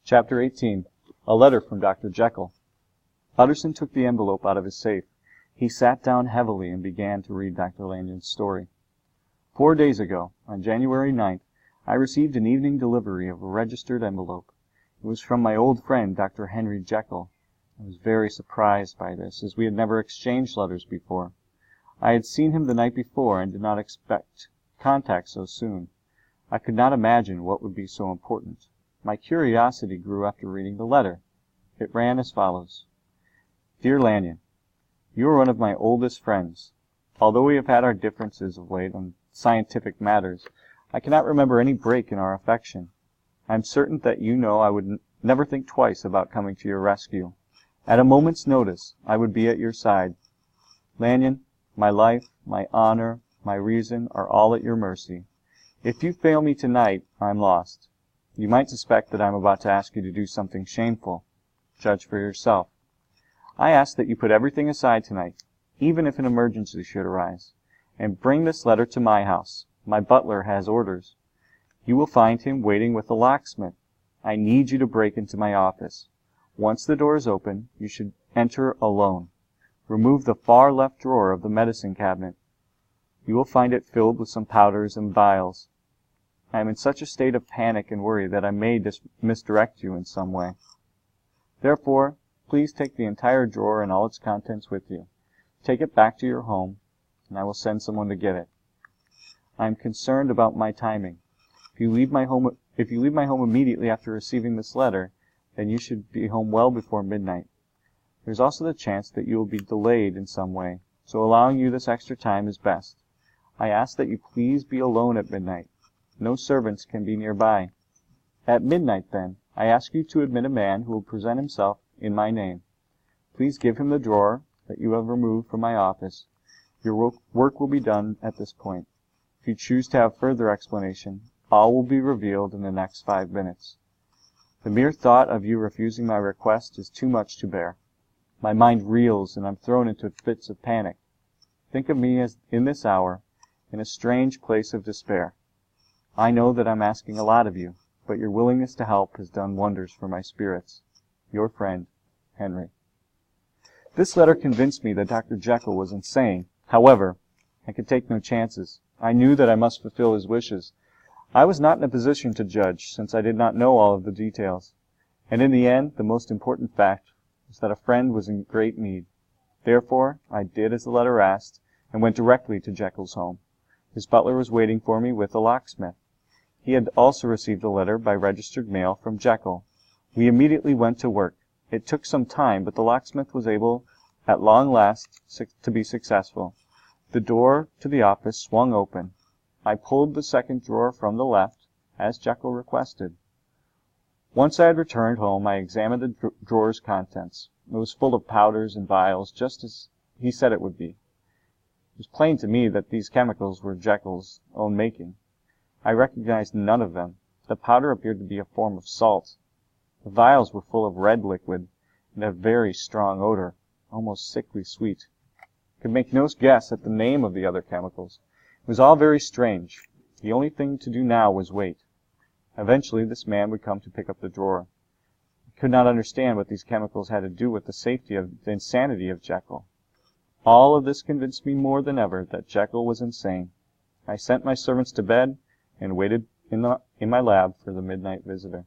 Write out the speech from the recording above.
Chapter 18. A Letter from Dr. Jekyll. Utterson took the envelope out of his safe. He sat down heavily and began to read Dr. Lanyon's story. 4 days ago, on January 9th, I received an evening delivery of a registered envelope. It was from my old friend, Dr. Henry Jekyll. I was very surprised by this, as we had never exchanged letters before. I had seen him the night before and did not expect contact so soon. I could not imagine what would be so important. My curiosity grew after reading the letter. It ran as follows. Dear Lanyon, you are one of my oldest friends. Although we have had our differences of late on scientific matters, I cannot remember any break in our affection. I am certain that you know I would never think twice about coming to your rescue. At a moment's notice, I would be at your side. Lanyon, my life, my honor, my reason are all at your mercy. If you fail me tonight, I am lost. You might suspect that I am about to ask you to do something shameful. Judge for yourself. I ask that you put everything aside tonight, even if an emergency should arise, and bring this letter to my house. My butler has orders. You will find him waiting with the locksmith. I need you to break into my office. Once the door is open, you should enter alone. Remove the far left drawer of the medicine cabinet. You will find it filled with some powders and vials. I am in such a state of panic and worry that I may misdirect you in some way. Therefore, please take the entire drawer and all its contents with you. Take it back to your home, and I will send someone to get it. I am concerned about my timing. If you leave my home immediately after receiving this letter, then you should be home well before midnight. There is also the chance that you will be delayed in some way, so allowing you this extra time is best. I ask that you please be alone at midnight. No servants can be nearby. At midnight, then, I ask you to admit a man who will present himself in my name. Please give him the drawer that you have removed from my office. Your work will be done at this point. If you choose to have further explanation, all will be revealed in the next 5 minutes. The mere thought of you refusing my request is too much to bear. My mind reels and I'm thrown into fits of panic. Think of me as in this hour, in a strange place of despair. I know that I'm asking a lot of you, but your willingness to help has done wonders for my spirits. Your friend, Henry. This letter convinced me that Dr. Jekyll was insane. However, I could take no chances. I knew that I must fulfill his wishes. I was not in a position to judge, since I did not know all of the details. And in the end, the most important fact was that a friend was in great need. Therefore, I did as the letter asked, and went directly to Jekyll's home. His butler was waiting for me with a locksmith. He had also received a letter by registered mail from Jekyll. We immediately went to work. It took some time, but the locksmith was able, at long last, to be successful. The door to the office swung open. I pulled the second drawer from the left, as Jekyll requested. Once I had returned home, I examined the drawer's contents. It was full of powders and vials, just as he said it would be. It was plain to me that these chemicals were Jekyll's own making. I recognized none of them. The powder appeared to be a form of salt. The vials were full of red liquid, and a very strong odor, almost sickly sweet. I could make no guess at the name of the other chemicals. It was all very strange. The only thing to do now was wait. Eventually this man would come to pick up the drawer. I could not understand what these chemicals had to do with the insanity of Jekyll. All of this convinced me more than ever that Jekyll was insane. I sent my servants to bed and waited in my lab for the midnight visitor.